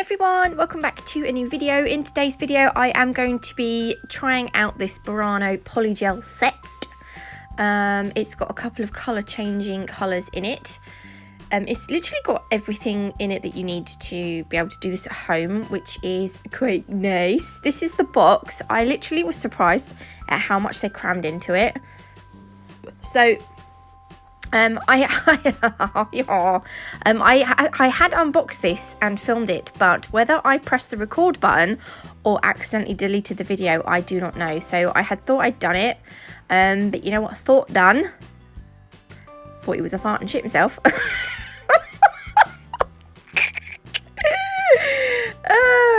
everyone, welcome back to a new video. In today's video I am going to be trying out this Burano polygel set. It's got a couple of colour changing colours in it. It's literally got everything in it that you need to be able to do this at home, which is quite nice. This is the box. I literally was surprised at how much they crammed into it. So I had unboxed this and filmed it, but whether I pressed the record button or accidentally deleted the video, I do not know. So I had thought I'd done it, but you know what? Thought done. Thought he was a fart and shit himself.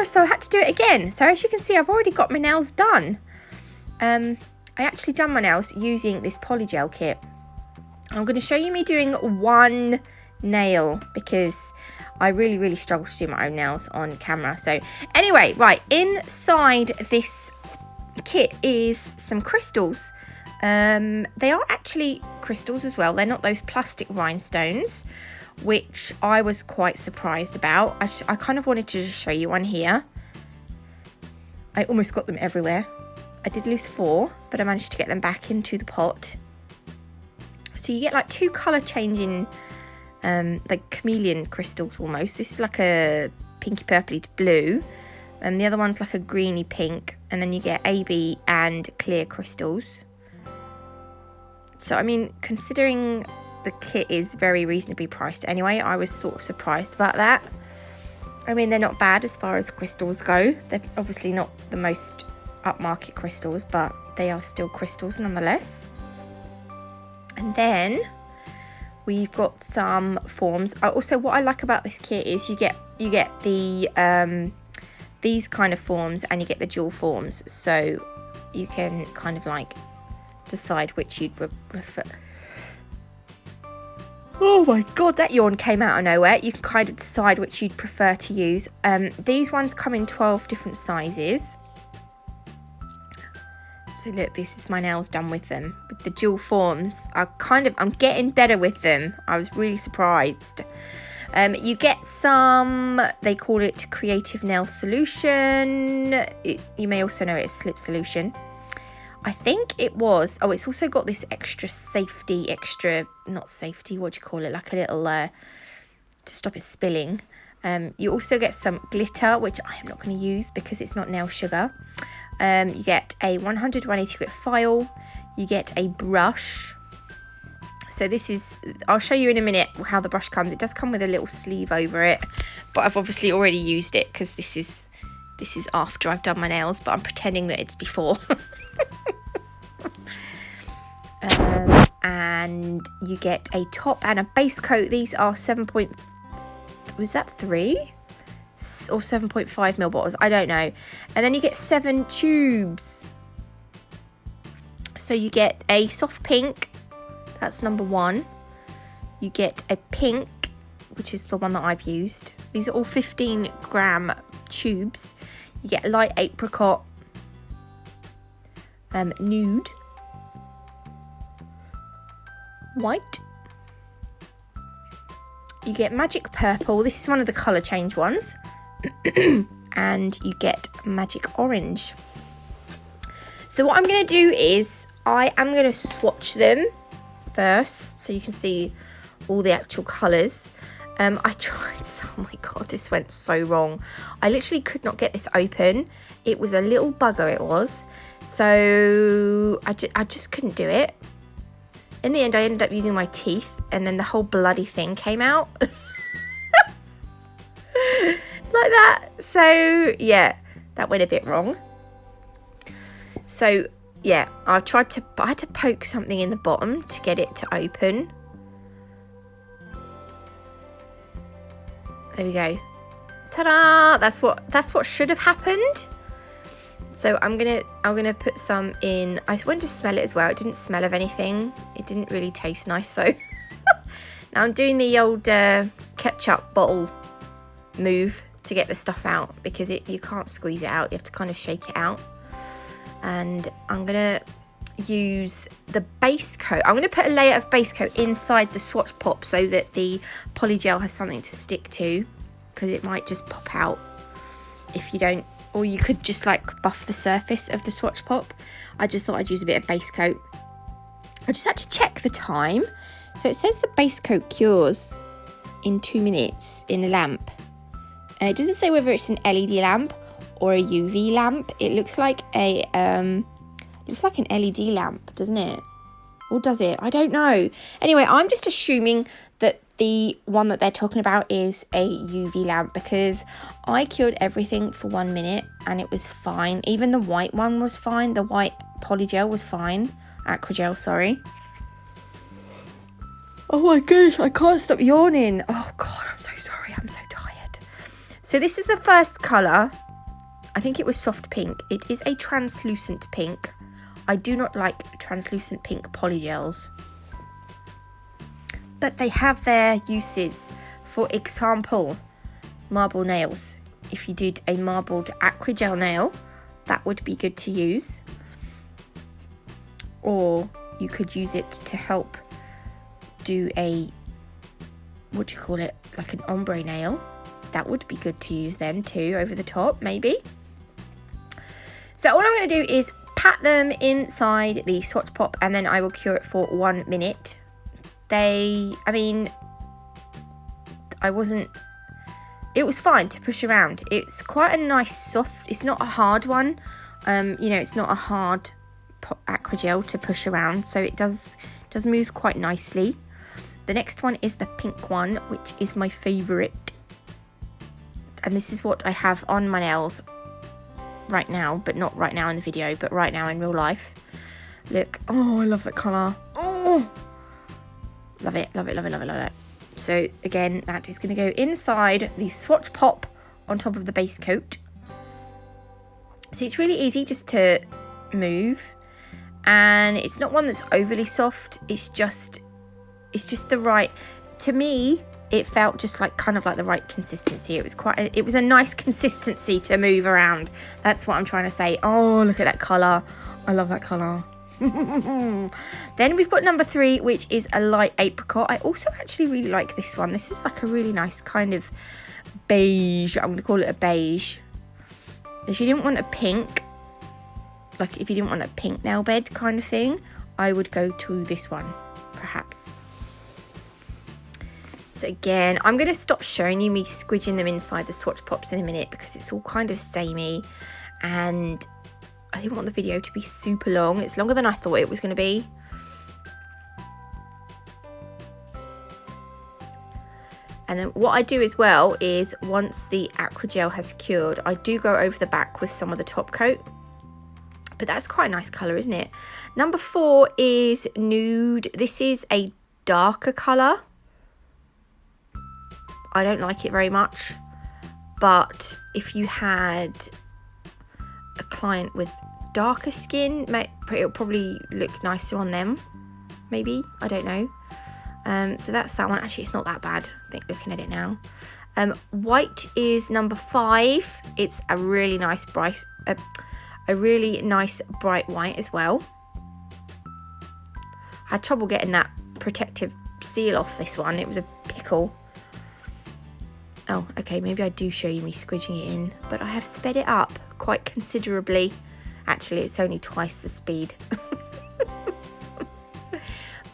So I had to do it again. So as you can see, I've already got my nails done. I actually done my nails using this polygel kit. I'm going to show you me doing one nail because I really struggle to do my own nails on camera. So anyway, right, inside this kit is some crystals. They are actually crystals as well. They're not those plastic rhinestones, which I was quite surprised about. I kind of wanted to just show you one here. I almost got them everywhere. I did lose 4, but I managed to get them back into the pot. So you get like 2 colour changing, like chameleon crystals almost. This is like a pinky purpley to blue, and the other one's like a greeny pink, and then you get AB and clear crystals. So I mean, considering the kit is very reasonably priced anyway, I was sort of surprised about that. I mean, they're not bad as far as crystals go. They're obviously not the most upmarket crystals, but they are still crystals nonetheless. And then we've got some forms. Also, what I like about this kit is you get the these kind of forms, and you get the dual forms, so you can kind of like decide which you'd prefer. Oh my god, that yawn came out of nowhere. You can kind of decide which you'd prefer to use. These ones come in 12 different sizes. So look, this is my nails done with them. With the dual forms, I'm getting better with them. I was really surprised. You get some, they call it Creative Nail Solution. You may also know it as Slip Solution. I think it was, oh, it's also got this extra safety, not safety, what do you call it? Like a little, to stop it spilling. You also get some glitter, which I am not going to use because it's not nail sugar. You get a 180 grit file, you get a brush. So this is, I'll show you in a minute how the brush comes. It does come with a little sleeve over it, but I've obviously already used it because this is after I've done my nails, but I'm pretending that it's before. And you get a top and a base coat. These are 3 or 7.5 ml bottles, I don't know. And then you get 7 tubes. So you get a soft pink, that's number 1. You get a pink, which is the one that I've used. These are all 15 gram tubes. You get light apricot, nude, white. You get magic purple. This is one of the colour change ones. And you get magic orange. So what I'm going to do is I am going to swatch them first so you can see all the actual colours. I tried, oh my god, this went so wrong. I literally could not get this open. It was a little bugger, it was. So I just couldn't do it. In the end, I ended up using my teeth, and then the whole bloody thing came out. Like that. So yeah, that went a bit wrong. So yeah, I had to poke something in the bottom to get it to open. There we go. Ta-da! That's what should have happened. So I'm gonna put some in. I went to smell it as well. It didn't smell of anything. It didn't really taste nice though. Now I'm doing the old ketchup bottle move to get the stuff out because you can't squeeze it out. You have to kind of shake it out. And I'm gonna use the base coat. I'm gonna put a layer of base coat inside the Swatch pop so that the polygel has something to stick to, because it might just pop out if you don't, or you could just like buff the surface of the Swatch Pop. I just thought I'd use a bit of base coat. I just had to check the time. So it says the base coat cures in 2 minutes in a lamp. It doesn't say whether it's an LED lamp or a UV lamp. It looks like an LED lamp, doesn't it? Or does it? I don't know. Anyway, I'm just assuming that the one that they're talking about is a UV lamp, because I cured everything for 1 minute and it was fine. Even the white one was fine. The white polygel was fine. Aquagel, sorry. Oh my goodness, I can't stop yawning. Oh God, I'm so sorry. I'm so tired. So this is the first colour. I think it was soft pink. It is a translucent pink. I do not like translucent pink polygels, but they have their uses. For example, marble nails. If you did a marbled aquagel nail, that would be good to use. Or you could use it to help do a, what do you call it, like an ombre nail. That would be good to use then too, over the top maybe. So all I'm going to do is pat them inside the Swatch Pop and then I will cure it for 1 minute. It was fine to push around. It's quite a nice soft, it's not a hard one. It's not a hard aquagel to push around, so it does move quite nicely. The next one is the pink one, which is my favourite. And this is what I have on my nails right now, but not right now in the video, but right now in real life. Look, oh, I love that colour. Oh, love it, love it, love it, love it, love it. So again, that is going to go inside the Swatch Pop on top of the base coat. So it's really easy just to move, and it's not one that's overly soft. It's just the right, to me, it felt just like kind of like the right consistency. It was a nice consistency to move around. That's what I'm trying to say. Oh, look at that colour. I love that colour. Then we've got number 3, which is a light apricot. I also actually really like this one. This is like a really nice kind of beige. I'm going to call it a beige. If you didn't want a pink, like if you didn't want a pink nail bed kind of thing, I would go to this one, perhaps. So again, I'm going to stop showing you me squidging them inside the Swatch Pops in a minute, because it's all kind of samey and I didn't want the video to be super long. It's longer than I thought it was going to be. And then what I do as well is, once the aquagel has cured, I do go over the back with some of the top coat. But that's quite a nice colour, isn't it? Number 4 is nude. This is a darker colour. I don't like it very much. But if you had a client with darker skin, it'll probably look nicer on them. Maybe. I don't know. So that's that one. Actually, it's not that bad, I think, looking at it now. White is number 5. It's a really nice bright white as well. I had trouble getting that protective seal off this one. It was a pickle. Oh, okay, maybe I do show you me squidging it in, but I have sped it up quite considerably. Actually, it's only twice the speed.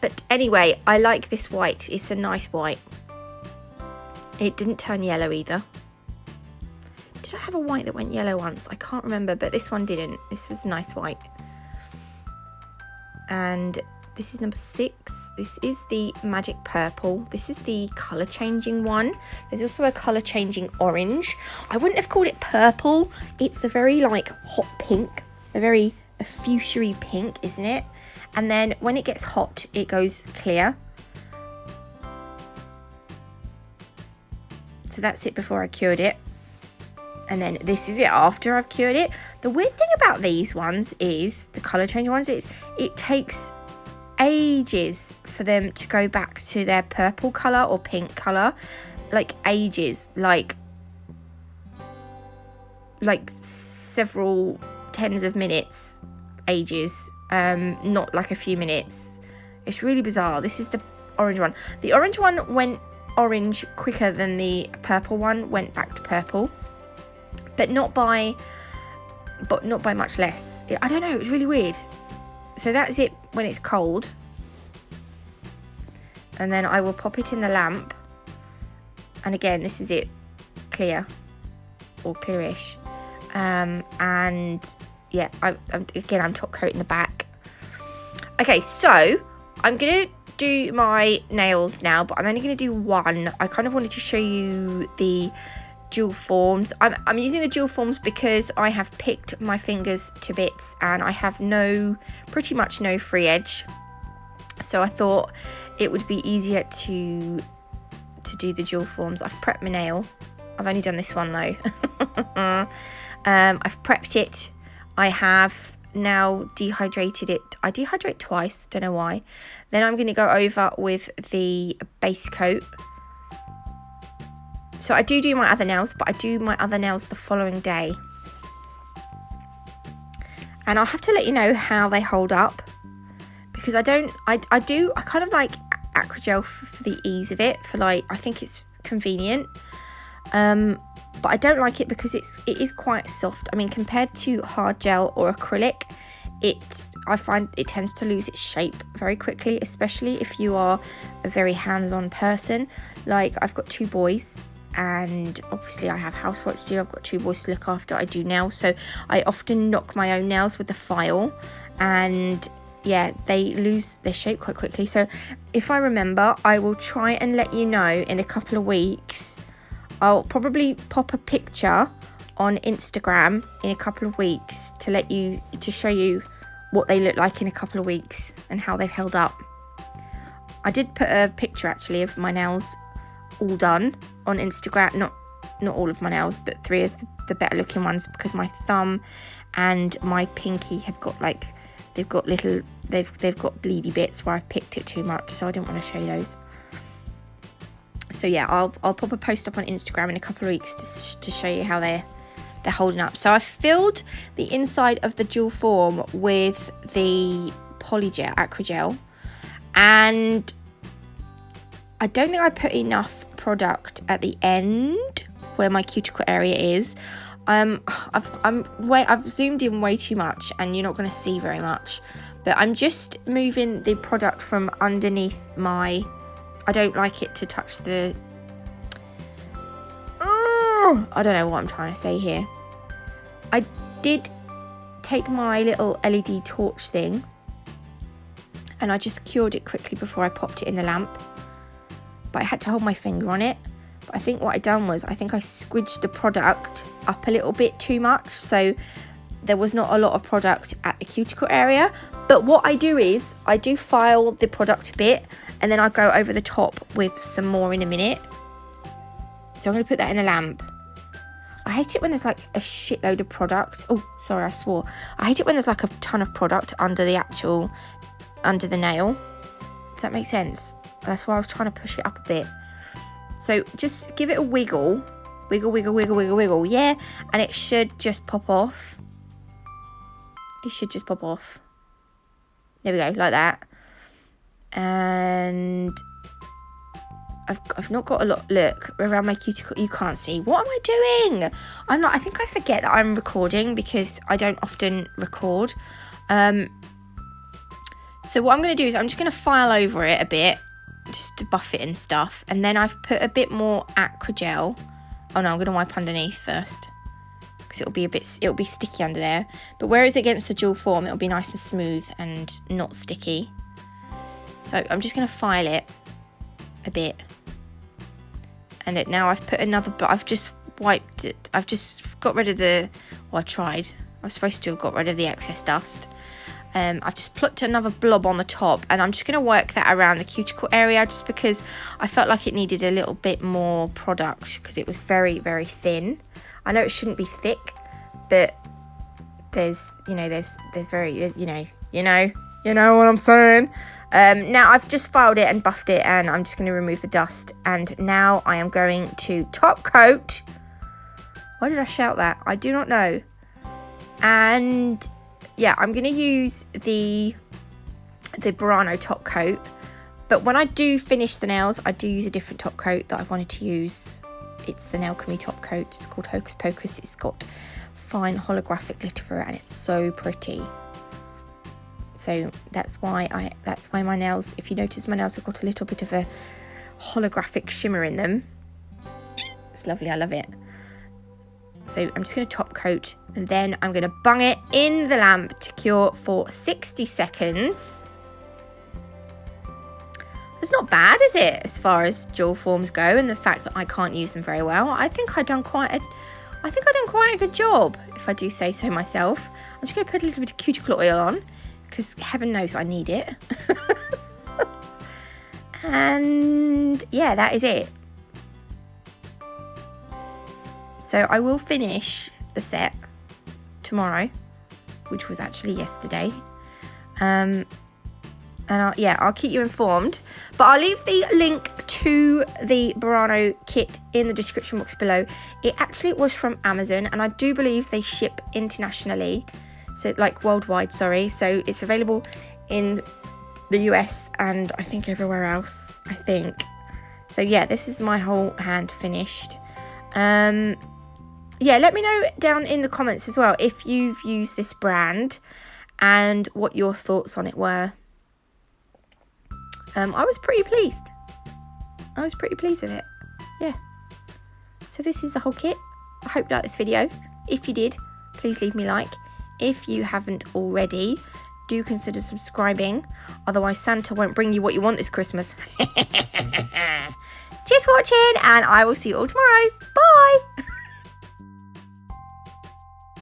But anyway, I like this white. It's a nice white. It didn't turn yellow either. Did I have a white that went yellow once? I can't remember, but this one didn't. This was a nice white. And this is number 6. This is the Magic Purple. This is the colour changing one. There's also a colour changing orange. I wouldn't have called it purple. It's a very like hot pink. A fuchsia pink, isn't it? And then when it gets hot, it goes clear. So that's it before I cured it. And then this is it after I've cured it. The weird thing about these ones is, the colour changing ones, is it takes ages for them to go back to their purple colour or pink colour. Like ages, like several tens of minutes, ages, not like a few minutes. It's really bizarre. This is the orange one. The orange one went orange quicker than the purple one went back to purple. but not by much less. I don't know, it's really weird. So that's it when it's cold. And then I will pop it in the lamp. And again, this is it, clear or clearish. And yeah, I'm top coating the back. Okay, so I'm gonna do my nails now, but I'm only gonna do one. I kind of wanted to show you the dual forms. I'm using the dual forms because I have picked my fingers to bits and I have pretty much no free edge. So I thought it would be easier to do the dual forms. I've prepped my nail. I've only done this one though. I've prepped it. I have now dehydrated it. I dehydrate twice, don't know why. Then I'm going to go over with the base coat. So I do my other nails, but I do my other nails the following day. And I'll have to let you know how they hold up, because I kind of like acrygel for the ease of it, I think it's convenient. But I don't like it because it is quite soft. I mean, compared to hard gel or acrylic, I find it tends to lose its shape very quickly, especially if you are a very hands-on person. Like, I've got 2 boys, and obviously I have housework to do. I've got 2 boys to look after. I do nails, so I often knock my own nails with the file, and yeah, they lose their shape quite quickly. So if I remember, I will try and let you know in a couple of weeks. I'll probably pop a picture on Instagram in a couple of weeks to show you what they look like in a couple of weeks and how they've held up. I did put a picture actually of my nails all done on Instagram. Not all of my nails, but 3 of the better looking ones, because my thumb and my pinky have got they've got bleedy bits where I've picked it too much, so I didn't want to show you those. So yeah, I'll pop a post up on Instagram in a couple of weeks to show you how they're holding up. So I filled the inside of the dual form with the polygel, acrygel, and I don't think I put enough product at the end where my cuticle area is. I've zoomed in way too much and you're not going to see very much, but I'm just moving the product from underneath my, I don't like it to touch the, I don't know what I'm trying to say here. I did take my little LED torch thing and I just cured it quickly before I popped it in the lamp, but I had to hold my finger on it. But I think what I done was I squidged the product up a little bit too much, so there was not a lot of product at the cuticle area. But what I do is I do file the product a bit and then I go over the top with some more in a minute. So I'm going to put that in the lamp. I hate it when there's like a shitload of product. Oh, sorry, I swore. I hate it when there's like a ton of product under the nail. Does that make sense? That's why I was trying to push it up a bit. So just give it a wiggle. Wiggle, wiggle, wiggle, wiggle, wiggle. Yeah, and it should just pop off. It should just pop off. There we go, like that. And I've not got a lot. Look around my cuticle. You can't see. What am I doing? I think I forget that I'm recording because I don't often record. So what I'm going to do is I'm just going to file over it a bit, just to buff it and stuff. And then I've put a bit more acrygel. Oh no, I'm going to wipe underneath first, because it'll be sticky under there. But where it's against the dual form, it'll be nice and smooth and not sticky. So I'm just going to file it a bit. And now I've put another, but I've just wiped it. I've just got rid of I was supposed to have got rid of the excess dust. I've just put another blob on the top, and I'm just going to work that around the cuticle area, just because I felt like it needed a little bit more product because it was very, very thin. I know it shouldn't be thick, but there's very, you know what I'm saying. Now I've just filed it and buffed it, and I'm just going to remove the dust. And now I am going to top coat. Why did I shout that? I do not know. And yeah, I'm going to use the Burano Top Coat. But when I do finish the nails, I do use a different top coat that I've wanted to use It's the Nail Alchemy Top Coat. It's called Hocus Pocus. It's got fine holographic glitter for it, and it's so pretty. So that's why my nails, if you notice, my nails have got a little bit of a holographic shimmer in them. It's lovely, I love it. So I'm just going to top coat, and then I'm going to bung it in the lamp to cure for 60 seconds. It's not bad, is it, as far as jewel forms go, and the fact that I can't use them very well. I think I've done quite a good job, if I do say so myself. I'm just going to put a little bit of cuticle oil on, because heaven knows I need it. And yeah, that is it. So I will finish the set tomorrow, which was actually yesterday. And I'll keep you informed. But I'll leave the link to the Burano kit in the description box below. It actually was from Amazon, and I do believe they ship internationally. So like worldwide, sorry. So it's available in the US and I think everywhere else, I think. So yeah, this is my whole hand finished. Yeah, let me know down in the comments as well if you've used this brand and what your thoughts on it were. I was pretty pleased. I was pretty pleased with it. Yeah. So this is the whole kit. I hope you liked this video. If you did, please leave me a like. If you haven't already, do consider subscribing. Otherwise, Santa won't bring you what you want this Christmas. Cheers for watching, and I will see you all tomorrow. Bye.